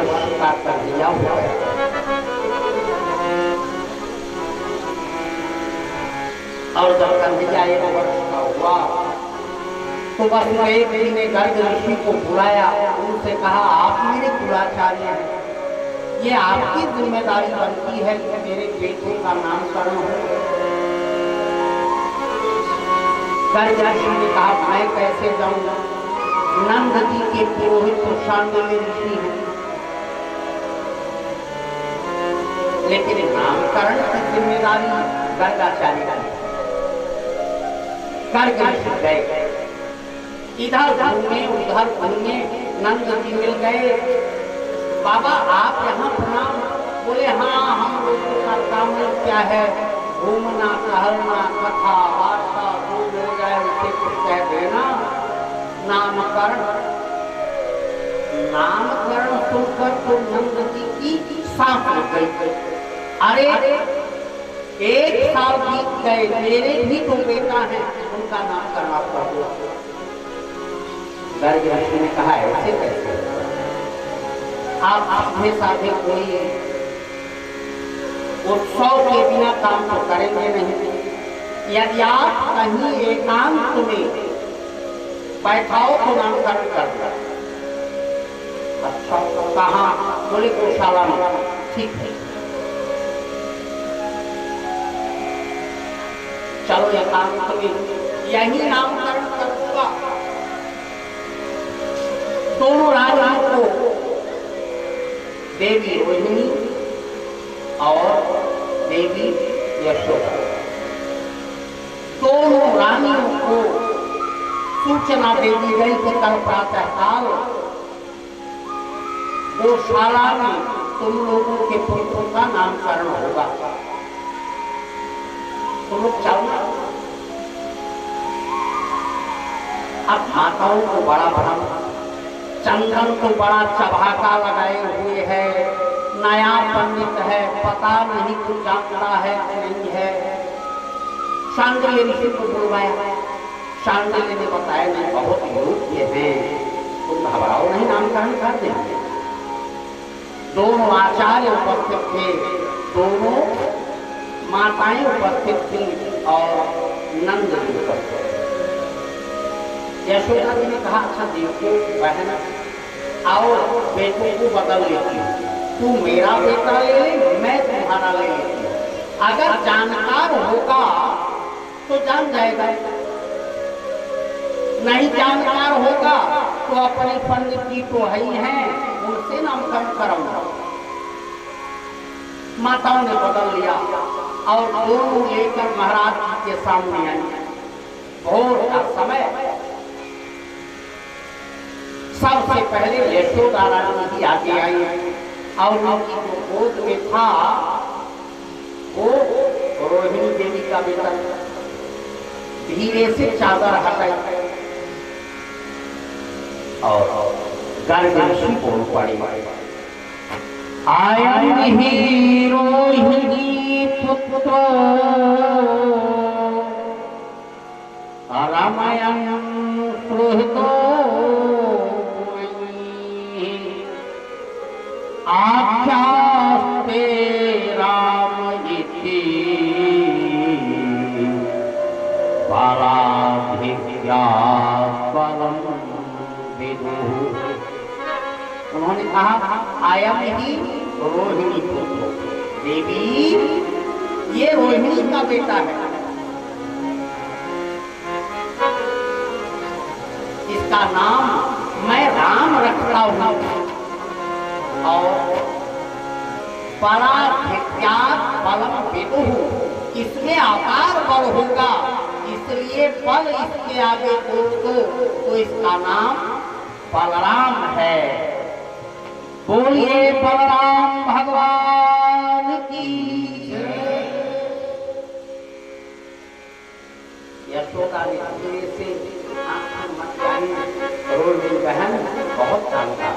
वर्ष का कन्हैया हो गया। और जब कन्हैया 1 वर्ष का हुआ तो बस एक दिन ने गर्ग ऋषि को बुलाया, उनसे कहा आप मेरे कुलाचार्य हैं, ये आपकी जिम्मेदारी बनती है कि मेरे बेटे का नामकरण हो। गर्ग ऋषि ने कहा मैं कैसे जाऊंगा, नंद जी के पुरोहित तो शांडिल्य ऋषि हैं, लेकिन नामकरण की जिम्मेदारी गर्गाचार्य की। गर्ग ऋषि गए, इधर घूमे उधर घूमे, नंद जी मिल गए। बाबा आप यहाँ प्रणाम। बोले हाँ, हम लोगों का काम क्या है, घूमना टहलना, कथा वार्ता जो हो जाए उसे कुछ कह देना। नामकरण नामकरण सुनकर तो नंद जी की सांस लग गई। अरे 1 साल बीत गए, मेरे भी तो बेटा है, उनका नामकरण आप कर दो। गर्ग ऋषि ने कहा ऐसे कैसे, आप अपने साथ कोई उत्सव के बिना काम तो करेंगे नहीं। यदि आप कहीं एकांत में बैठाओ तो नामकरण कर दो। अच्छा कहाँ? बोले गौशाला में। ठीक है, चलो एकांत में यही नामकरण कर दूंगा। दोनों राजाओं को, देवी रोहिणी और देवी यशोदा, दोनों रानियों को सूचना दे दी गई कि कल प्रातः काल गौशाला में तुम लोगों के पुत्रों का नामकरण होगा, तुम लोग चलना। अब माताओं को बड़ा भ्रम, चंदन तो बड़ा चबाका लगाए हुए है, नया पंडित है, पता नहीं कुछ जानता है नहीं है। शांडिल्य ऋषि को बुलवाया, शांडिल्य ने बताया नहीं बहुत योग्य हैं, तुम घबराओ नहीं, नामकरण कर देंगे। दोनों आचार्य उपस्थित थे, दोनों माताएं उपस्थित थी और नंद जी उपस्थित। यशोदा जी ने कहा अच्छा देखो बहन, आओ बेटों को बदल लेती हूँ, तू मेरा बेटा ले ले, मैं तुम्हारा ले लेती हूँ। अगर जानकार होगा तो जान जाएगा, नहीं जानकार होगा तो अपने पंडित जी तो है ही हैं, उनसे नामकरण कराऊंगा। माताओं ने बदल लिया और दोनों लेकर महाराज जी के सामने आई। भोर का समय, सबसे पहले यशोदा रानी ही आगे आई और उनकी जो गोद में था वो रोहिणी देवी का बेटा। धीरे से चादर हटाई और गर्ग ऋषि बोल पड़ी, आयं हि रोहिणी पुत्रो रामायण सुहृतो आख्यास्ते राम इति पराधिक्या परम विदुः। उन्होंने कहा आयं हि रोहिणी पुत्रो, देवी ये रोहिणी का बेटा है, इसका नाम मैं राम रखता हूँ और पराधिक्यात् बलम विदुः, इसमें अपार बल होगा, इसलिए बल इसके आगे बोल दो तो इसका नाम बलराम है। बोलिए बलराम भगवान की। यशोदा ने धीरे से आंखें मटकाई, रोहिणी बहन बहुत जानता है,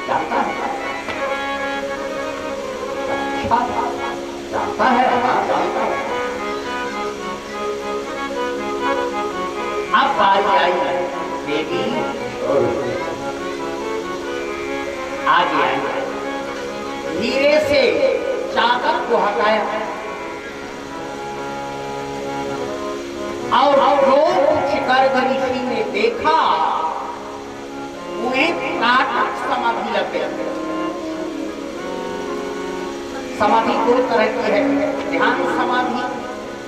जानता है, जानता है। अब बारी आई देवी आगे आए, धीरे से चादर को हटाया और जो कुछ गर्ग ऋषि ने देखा उन्हें नाटक समाधि लग गई। समाधि दो तरह की है, ध्यान समाधि,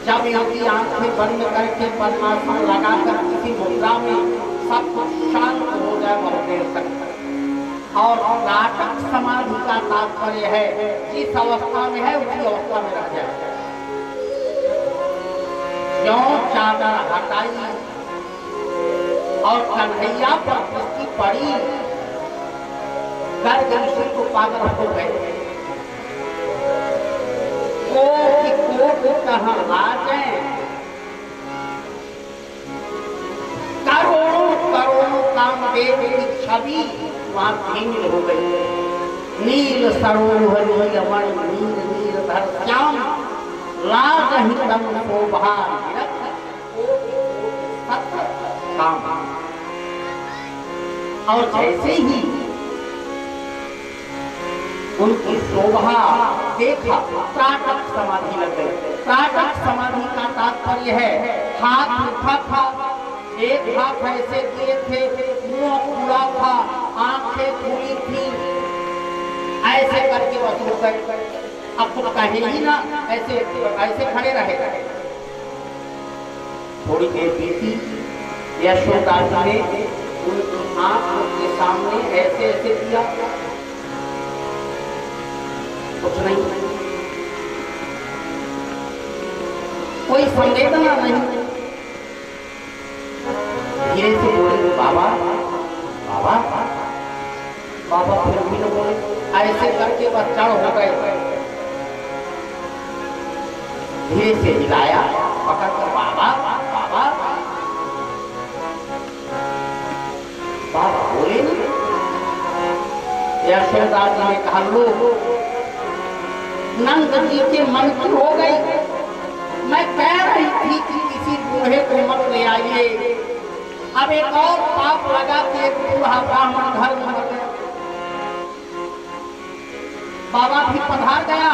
जब योगी आंखें बंद करके पद्मासन लगाकर किसी मुद्रा में सब कुछ शांत हो जाए बहुत देर तक, और नाटक समाधि का तात्पर्य है जिस अवस्था में है उसी अवस्था में रह जाए। क्यों चादर हटाई और कन्हैया पर दृष्टि पड़ी, गर्ग ऋषि को पागल हो गए। कहाँ राजे करोड़ों करोड़ों कामदेव की छवि वहां धीमिल हो गई। नील सरोवर नीलमण नील नील धर श्याम राजहितम शोभा काम। और जैसे ही उनकी शोभा देखा त्राटक समाधि लग गई। त्राटक समाधि का तात्पर्य है हाथ उठा था, एक हाथ ऐसे किए थे, मुंह खुला था, आंखें खुली थी, ऐसे करके बस हो गए। अब तो कहे ही ना, ऐसे ऐसे खड़े रहे। थोड़ी देर बीती, यशोदा जी ने उनकी आंखों के सामने ऐसे ऐसे किया, कुछ नहीं, कोई संवेदना नहीं। धीरे से बोले बाबा बाबा बाबा, फिर भी न बोले, ऐसे करके बस चढ़ हो गए। धीरे से हिलाया, पकड़ कर बाबा बाबा बाबा बोले नहीं। यशोदा जी ने कहा लो, नंद जी के मन की हो गई। मैं कह रही थी कि किसी बूढ़े को मत ले आइए, अब एक और पाप लगा के एक बूढ़ा ब्राह्मण घर में मर गया। बाबा भी पधार गया।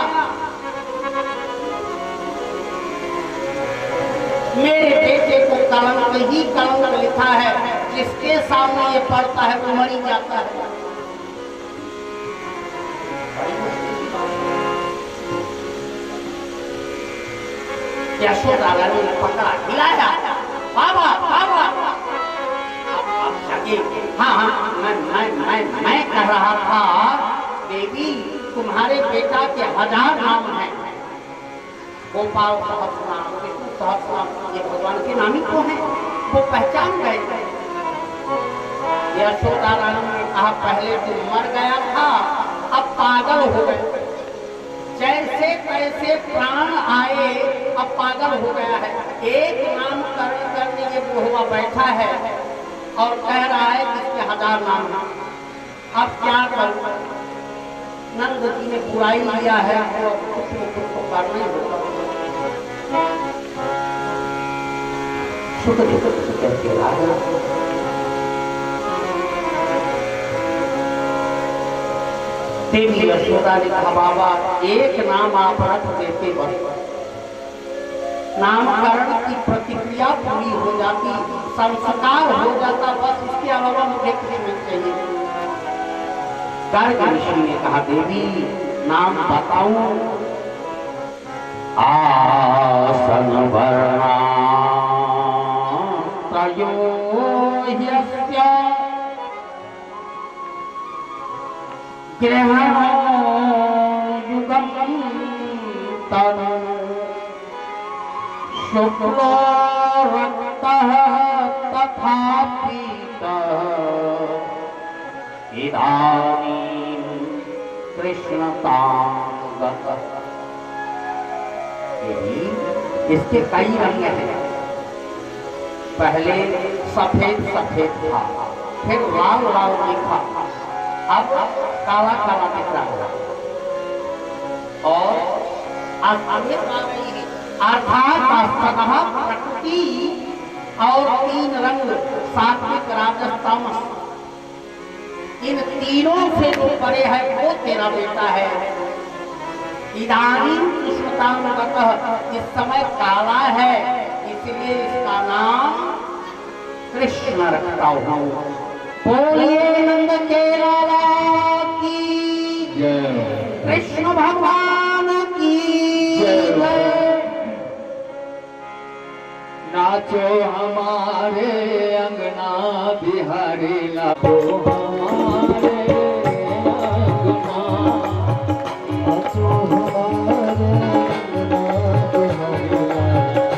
मेरे बेटे को कलंक ही कलंक लिखा है, जिसके सामने ये पढ़ता है वो मर ही जाता है। यशोदा रानी ने पकड़ा, हिलाया, बाबा बाबा। अब जाके हाँ हाँ मैं कह रहा था देवी, तुम्हारे बेटा के 1000 नाम हैं। गोपाल सहस्रनाम, विष्णु सहस्रनाम, ये भगवान के नाम ही तो हैं, वो पहचान गए। यशोदा रानी ने कहा पहले तो मर गया था, अब पागल हो गए। जैसे तैसे प्राण आए, अब पागल हो गया है। एक नामकरण करने ये बुढ़वा बैठा है और कह रहा है कि इसके 1000 नाम। अब क्या करूं? नंद जी ने बुराई लिया है तो कुछ न कुछ तो करना ही होगा। देवी यशोदा ने कहा बाबा एक नाम आप रख देते बस, नामकरण की प्रतिक्रिया पूरी हो जाती, संस्कार हो जाता, बस इसके अलावा मुझे कुछ नहीं चाहिए। गर्ग ऋषि ने कहा देवी नाम बताऊं? आसन वर्णा त्रयोह्यस्य ग्रहणो युगं तनु शुक्लो रक्तः तथा पीतः इदानीं कृष्णतां गतः। इसके कई रंग हैं। पहले सफेद सफेद था, फिर लाल लाल दिखा, अब काला काला दिख रहा है और अर्थात प्रकृति और 3 रंग सात्विक राजस तामस इन तीनों से जो बड़े है वो तेरा बेटा है। इदानीं कृष्णतानुगतः, इस समय काला है इसलिए इसका नाम कृष्ण रखता हूँ। बोलिए नंद के लाला की जय, कृष्ण भगवान की जय। नाचो हमारे अंगना बिहारी, नाचो हमारे अंगना, नाचो हमारे अंगना बिहारी, नाचो हमारे।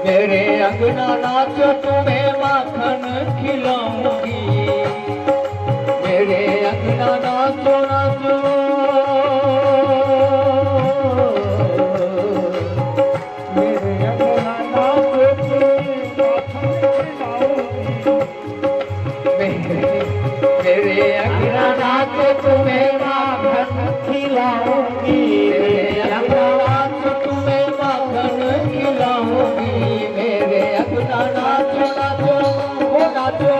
मेरे अंगना नाचो तुम्हें माखन खिलाऊंगी, मेरे अंगना नाचो नाचो, मेरे अंगना नाचो तुम्हें माखन खिलाऊंगी, मेरे अंगना नाचो तुम्हें माखन खिलाऊंगी, मेरे अंगना नाचो तुम्हें माखन खिलाऊंगी, मेरे अंगना नाचो नाचो, हो नाचो,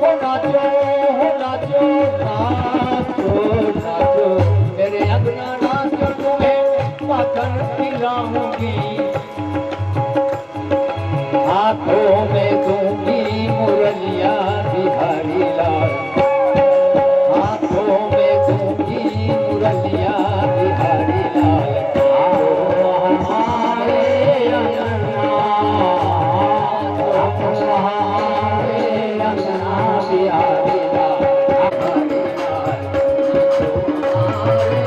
हो नाचो, हो नाचो, नाचो नाचो, मेरे अंगना नाचो तुम्हें माखन खिलाऊंगी, हाथों में दूंगी मुरलिया बिहारी लाल, हाथों में दूंगी मुरलिया बिहारी लाल, आओ हमारे अंगना, आओ हमारे अंगना बिहारी लाल, बिहारी लाल, आओ हमारे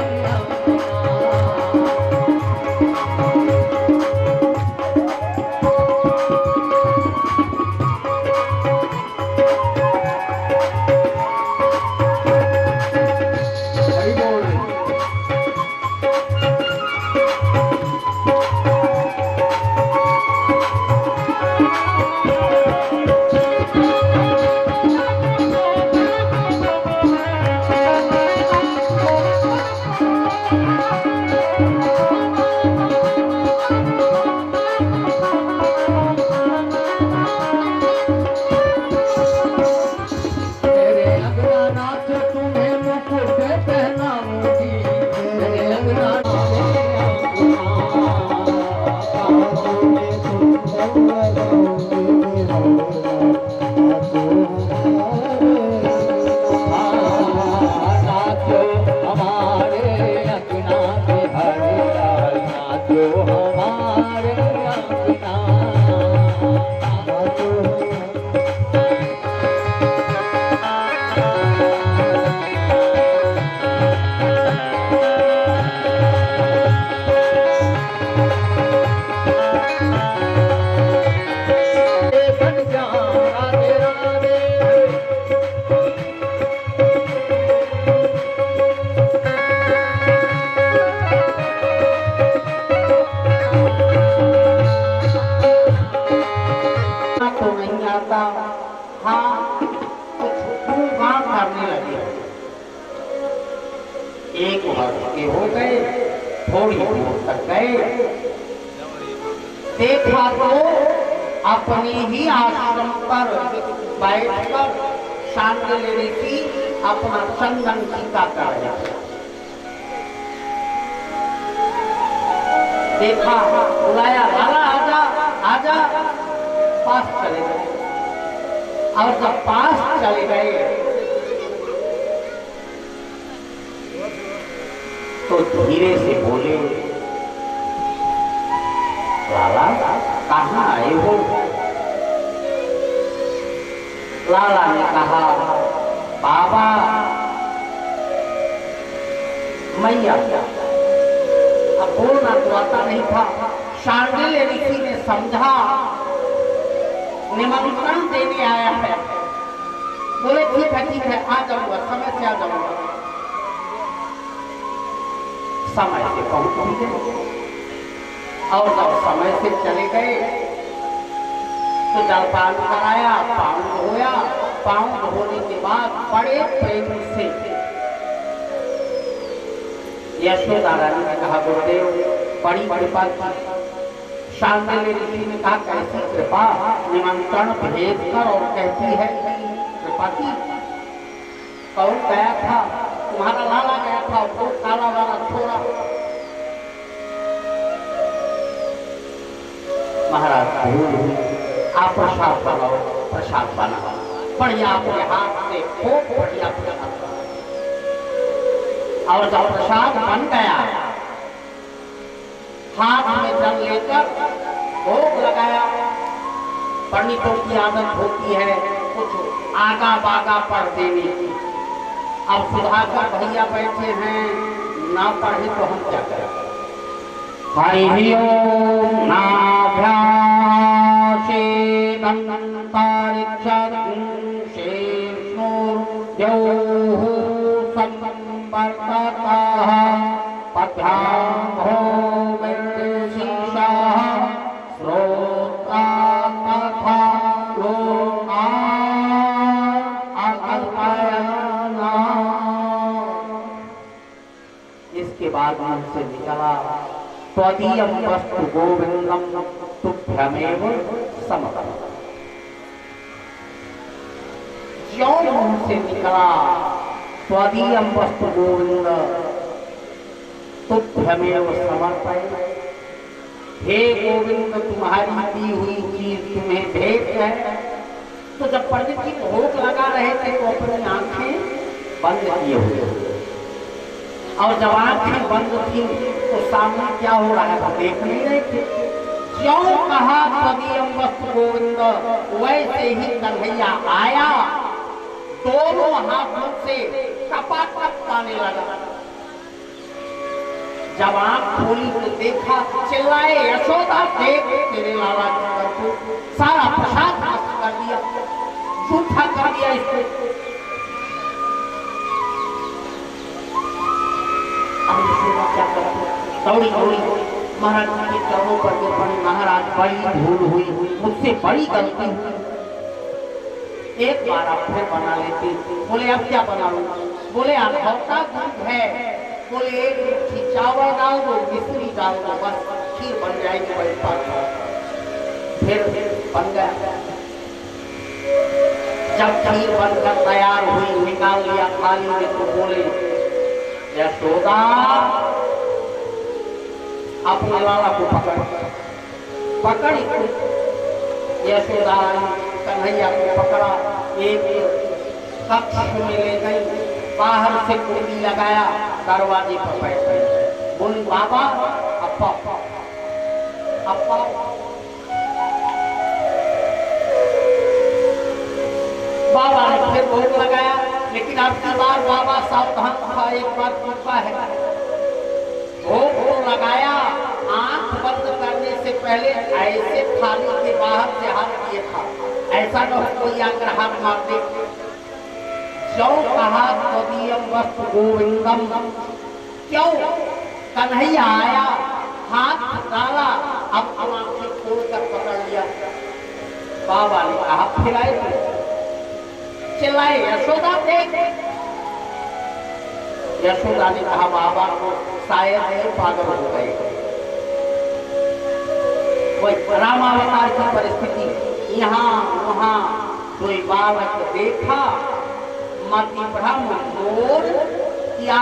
हरि बोल। मेरे अंगना नाचो तुम्हें मुकुट पहनाऊंगी, मेरे अंगना नाचो हमारे अंगना बिहारी लाल, नाचो हमारे अंगना, नाचो बन जाऊं राधे राधे। तो नहीं आता, हाँ कुछ काम करने लगे। एक वर्ष के हो गए, थोड़ी दूर तक गए, देखा तो अपनी ही आश्रम पर बैठकर शांति ऋषि अपना चंदन टीका कर रहे थे। देखा, बुलाया, लाला आजा आजा, पास चले गए। और जब पास चले गए तो धीरे से बोले, लाला कहाँ आए हो? लाला ने कहा, बाबा मैया। अब बोलना तो आता नहीं था। शार्दुल ऋषि ने समझा निमंत्रण देने आया है। बोले ठीक है आ जाऊंगा, समय से आ जाऊंगा। समय से पहुंच गए और जब समय से चले गए तो जलपान कराया, पाँव धोया। पाँव धोने के बाद बड़े प्रेम से यशोदा रानी ने कहा गुरुदेव बड़ी कृपा की। शार्दुल ऋषि ने कहा कैसी कृपा? निमंत्रण भेज कर और कहती है कृपा की। कौन गया था? तुम्हारा लाला गया था, वो काला वाला छोड़ा। महाराज आप प्रसाद बनाओ, प्रसाद बनाओ बढ़िया अपने हाथ से, खूब बढ़िया प्रसाद। और जब प्रसाद बन गया हाथ में जल लेकर भोग लगाया। पंडितों की आदत होती है कुछ आगा बागा पढ़ देने की। अब सुधाकर भैया बैठे हैं, ना पढ़े तो हम क्या करें? हरि ओम नाभ्यासे दंतारिक्षं शेषो द्यौः संवर्ततः पद्भ्यामो विशीर्षः श्रोत्रा तथा लोका अकल्पयन्। इसके बाद मुझसे निकला त्वदीयं वस्तु गोविंदम तुभ्यमेव समर्पयामि। ज्यों मुंह से निकला त्वदीयं वस्तु गोविंद तुभ्यमेव समर्पयामि। हे गोविंद तुम्हारी दी हुई चीज तुम्हें भेंट है। तो जब पंडित जी भोग लगा रहे थे तो अपनी आंखें बंद किए हुए, और जब आंखें बंद थी तो सामने क्या हो रहा है वो देख नहीं रहे थे। ज्यों कहा त्वदीयं वस्तु गोविंद वैसे ही कन्हैया आया, दोनों हाथों से टपाटप पाने लगा। जब आंख खोली तो देखा, चिल्लाए यशोदा देख तेरे लाला को सारा प्रसाद नष्ट कर दिया, झूठा कर दिया इसको। क्या करते? दौड़ी दौड़ी महाराज के चरणों पर गिर पड़ी। महाराज बड़ी भूल हुई, मुझसे बड़ी गलती हुई, एक बार आप फिर बना लेते। बोले अब क्या बनाऊं? बोले अधौता दूध है, बोले एक मुट्ठी चावल डाल दो, मिश्री डाल दो, बस खीर बन जाएगी। बड़ी बात फिर बन गया। जब खीर बनकर तैयार हुई, निकाल लिया थाली में, तो बोले यशोदा अपने लाला को पकड़ी। यशोदा कन्हैया को पकड़ा, एक कक्ष में ले गई, बाहर से कुंडी लगाया, दरवाजे पर बैठ गई। बोली बाबा अप्पा अप्पा। बाबा ने फिर भोग लगाया, लेकिन अब की बार बाबा सावधान था। एक बार कृपा है, भोग तो लगाया, आंख बंद करने से पहले ऐसे थाली के बाहर से हाथ किए था, ऐसा न हो कोई आकर हाथ मार दे। ज्यों कहा त्वदीयं वस्तु गोविंदम, क्यों? कन्हैया आया, हाथ डाला, अब आंखें खोलकर पकड़ लिया। बाबा ने कहा खिलाए, चिल्लाए यशोदा देख। यशोदा ने कहा बाबा को शायद पागल हो गए। वही रामावतार की परिस्थिति, यहाँ वहाँ कोई बालक देखा, मति भ्रम मोर किया।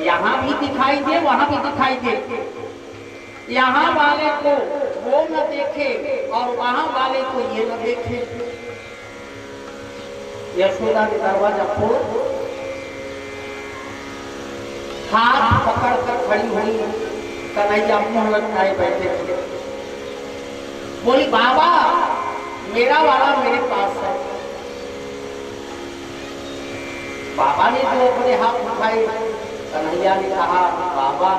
यहाँ भी दिखाई दे, वहाँ भी दिखाई दे। यहाँ वाले को वो न देखे और वहाँ वाले को ये न देखे। यशोदा ने दरवाजा खोल, हाथ पकड़ कर खड़ी हुई। कन्हैया मुंह लटकाए बैठे थे। बोली बाबा मेरा वाला मेरे पास है। बाबा ने तो अपने हाथ उठाए, कन्हैया ने कहा बाबा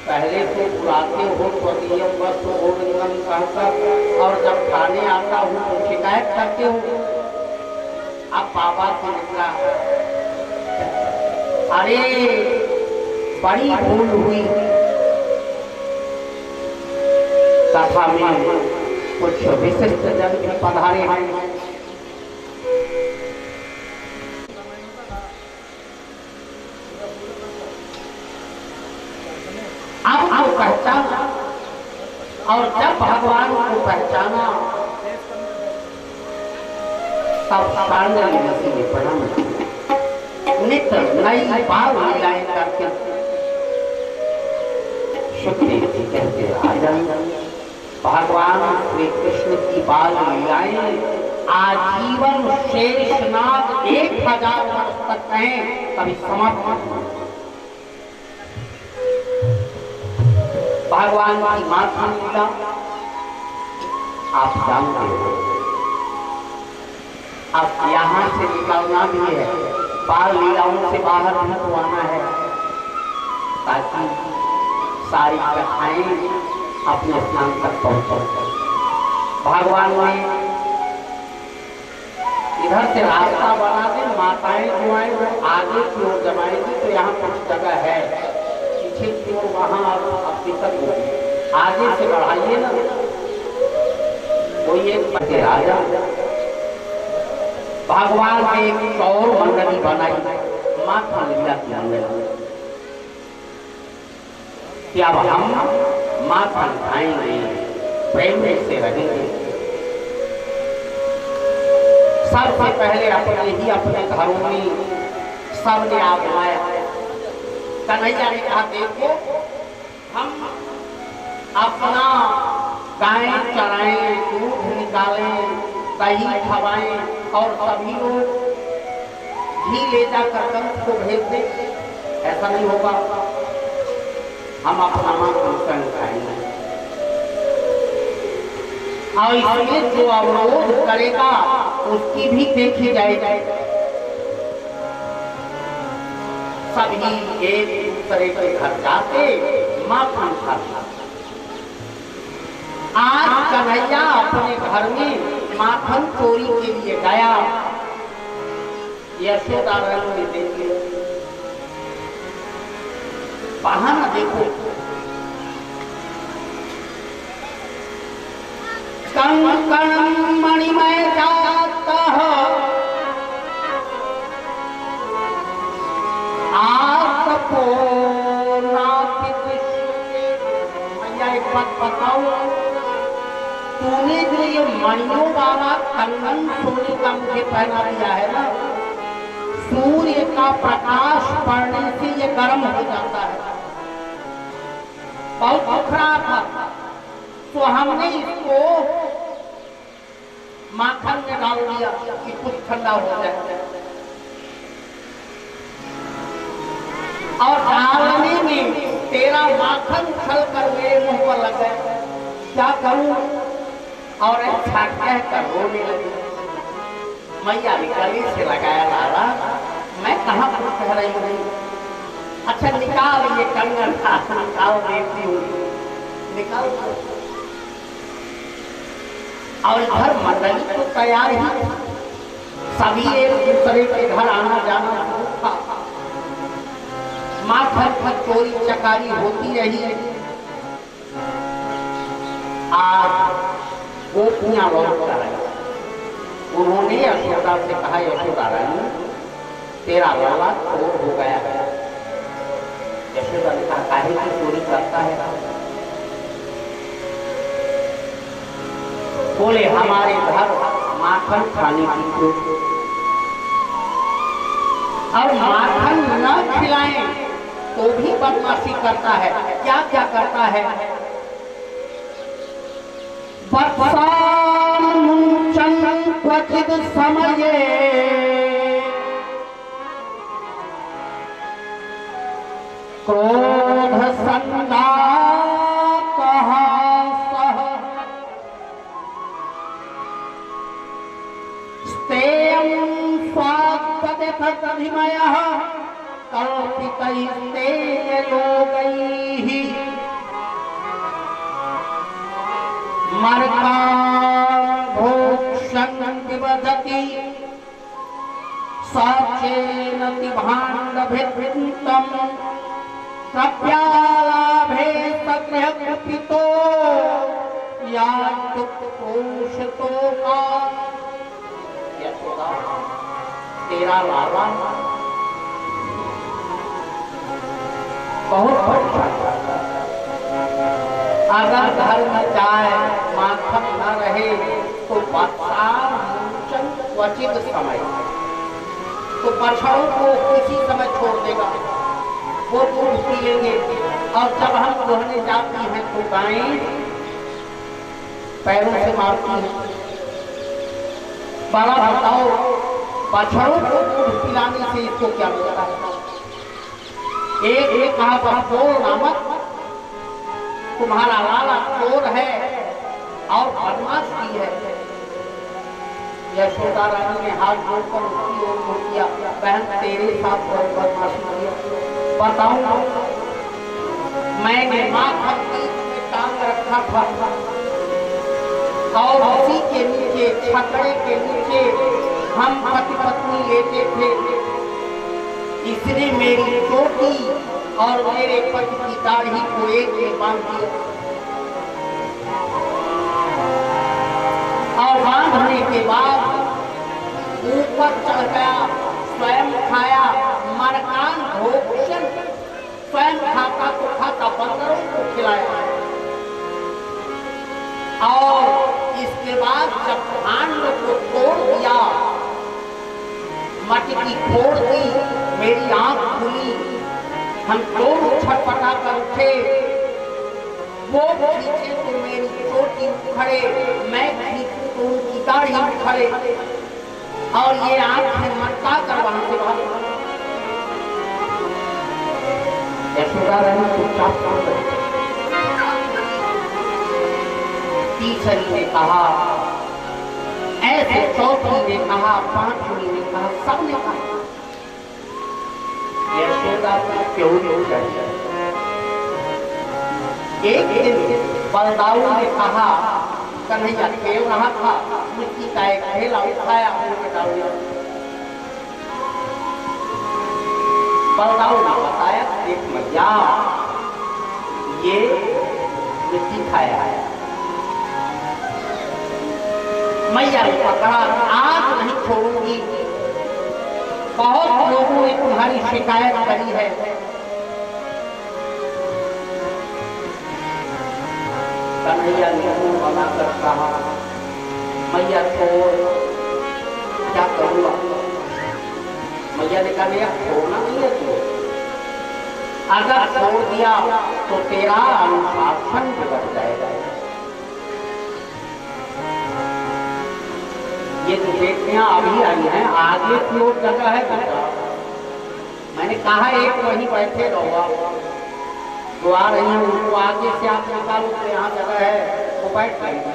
पहले तो बुलाते हो स्वकीयम वस्तु गोविंदम कहकर और जब खाने आता हूँ तो शिकायत करते हो। अब बाबा से निकला अरे बड़ी भूल हुई, कथा में कुछ विशिष्ट जन भी पधारे हैं। अब पहचाना और जब भगवान को पहचाना तब सामने प्रणाम नित्य नई बार लीलाएं करके सुखदेव जी कहते राजा भगवान श्री कृष्ण की बाल लीलाएं आजीवन शेषनाग 1000 वर्ष तक कहें कभी समाप्त। भगवान की माता लीला आप जानते हो। अब यहाँ से निकलना भी है, बाल लीलाओं से बाहर भी तो आना है ताकि सारी कथाएं अपने स्थान तक पहुंचे। भगवान ने इधर से रास्ता बना दे, माताएं जो आए वो आगे की ओर जमाएंगी तो यहाँ कुछ जगह है, पीछे की ओर वहां अब दिक्कत होगी, आगे से बढ़ाइए ना। कोई एक बच्चे राजा भगवान ने एक और मंडली बनाई, माता लीला की मंडली कि अब हम माता खाएंगे, प्रेम से रहेंगे। सबसे पहले अपने घरों में सबने आजमाया। कन्हैया ने कहा देखो हम अपना गाय चराएं, दूध निकालें, दही खवाएं और सभी लोग घी ले जाकर कंस को भेज दें, ऐसा नहीं होगा। हम अपना मांस खाएंगे और इसमें जो अवरोध करेगा उसकी भी देखी जाएगी। सभी एक दूसरे के घर जाते माखन खाते। आज कन्हैया अपने घर में माखन चोरी के लिए गया, यशोदा रंग में देखे बहाना देखो, कण कण मणिमय जाता आपको नाथ मैया एक बात बताओ, तूने जो ये मणियों वाला कंगन सोने का मुझे पहना दिया है ना, सूर्य का प्रकाश पड़ने से ये गर्म हो जाता है, बहुत दुखरा था, तो हमने इसको माखन में डाल दिया कि कुछ ठंडा हो जाए, और डालने में तेरा माखन छल कर मेरे मुंह पर लग गया, क्या करूं? और अच्छा कहकर रोने लगी। मैया ने गले से लगाया लाला, मैं कहाँ कुछ कह रही हूँ, अच्छा निकाल ये कंगन, निकाल देती हूँ, निकाल। और इधर मंडली तो तैयार ही, सभी एक दूसरे के घर आना जाना था, माखन चोरी चकारी होती रही। आज गोपियां लौट कर आई, उन्होंने यशोदा से कहा यशोदा रानी तेरा लाला चोर हो गया है। यशोदा ने कहा काहे की चोरी करता है? बोले हमारे घर माखन खाने की चोरी, और माखन न खिलाएं तो भी बदमाशी करता है। क्या क्या करता है? क्वचित समये क्रोध संदातः सह स्तेयं स्वात्तदेतधिमयः कल्पितैस्तेन लोकैः मर्काभोक्षं विवदति साचेनति भाण्डभिवृतं कप्यालाभे सगृहकुपितो यादुक्तोषतो का। यशोदा, तेरा लाला बहुत परेशान करता है। अगर घर में चाय माखन न रहे तो बरसात क्वचित समय तो बछड़ों को किसी समय छोड़ देगा, वो दूध पी लेंगे। और जब हम दुहने जाती हैं तो गायें पैरों से मारती हैं। बड़ा बताओ, बछड़ों को दूध पिलाने से इसको क्या मिलता है? एक कहा बखोर नामक तुम्हारा लाला चोर है और बदमाश की है। यशोदा रानी ने हाथ जोड़कर उसकी ओर मुड़ किया, बहन तेरे साथ बहुत बदमाशी किया। बताऊं, मैंने माँ भक्ति में टांग रखा था और उसी के नीचे छकड़े के नीचे हम पति पत्नी लेते थे। इसने मेरी चोटी और मेरे पति की दाढ़ी को एक में बांध दिया और बांधने के बाद ऊपर चढ़ गया, स्वयं खाया। मरकान भोक्षण स्वयं खाता तो खाता, बंदरों को खिलाया। और इसके बाद जब भांड को तोड़ दिया, मटकी फोड़ दी, मेरी आंख खुली, हम दोनों छटपटा कर उठे। वो खींचे तो मेरी चोटी उखड़े, मैं खींचू तो उनकी दाढ़ी उखड़े और ये आंखें मटका कर वहां से भाग। यशोदा रानी चुपचाप काम करती। तीसरी ने कहा, ऐसे चौथी ने कहा, पांचवी ने कहा, सबने कहा। यशोदा को क्यों नहीं चाहिए? एक दिन बलदाऊ ने कहा, कन्हैया खेल रहा था, मिट्टी का एक ढेला उठाया, उनके डाल दिया। बलदाऊ ने बताया, देख मैया, ये मिट्टी खाया है। मैया ने पकड़ा, आज नहीं छोड़ूंगी। बहुत लोगों ने तुम्हारी शिकायत करी है। कन्हैया ने मुंह बना कर कहा, मैया छोड़, क्या करूँगा? मैया ने कहा, छोड़ना नहीं है तू, अगर छोड़ दिया तो तेरा अनुशासन बिगड़ जाएगा। ये तो बेटियां अभी आई हैं, आगे की ओर जगह है बेटा। मैंने कहा एक वहीं बैठे रहो, जो आ रही है उनको आगे से आप निकालो, तो यहाँ जगह है वो बैठ पाएगी।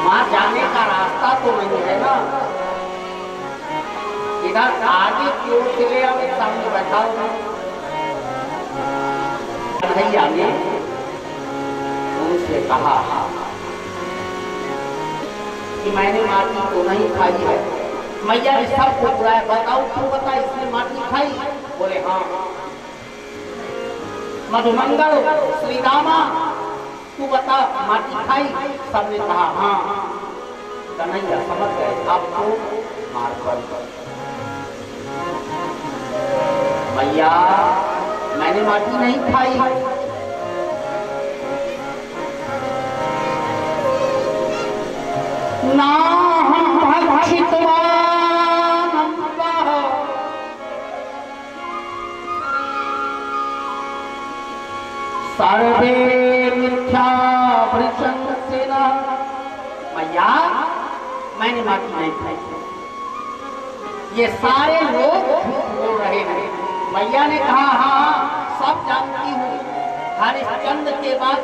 वहां जाने का रास्ता तो नहीं है ना, इधर आगे की ओर से ले आओ, सामने बैठाओ। कन्हैया ने उनसे कहा कि मैंने माटी तो नहीं खाई है। मैया ने सबको बुलाया, बताओ तू बता, इसने माटी खाई? बोले हाँ। मधुमंगल, श्री रामा, तू बता माटी खाई? सबने कहा हाँ। कन्हैया समझ गए, अब तो मार पड़। मैया, मैंने माटी नहीं खाई। ना सर्वे मिथ्या भृशंसेन। मैया, मैंने माटी नहीं खाई, ये सारे लोग झूठ बोल रहे हैं। मैया ने कहा हाँ, सब जानती हूँ, हरिश्चंद्र के बाद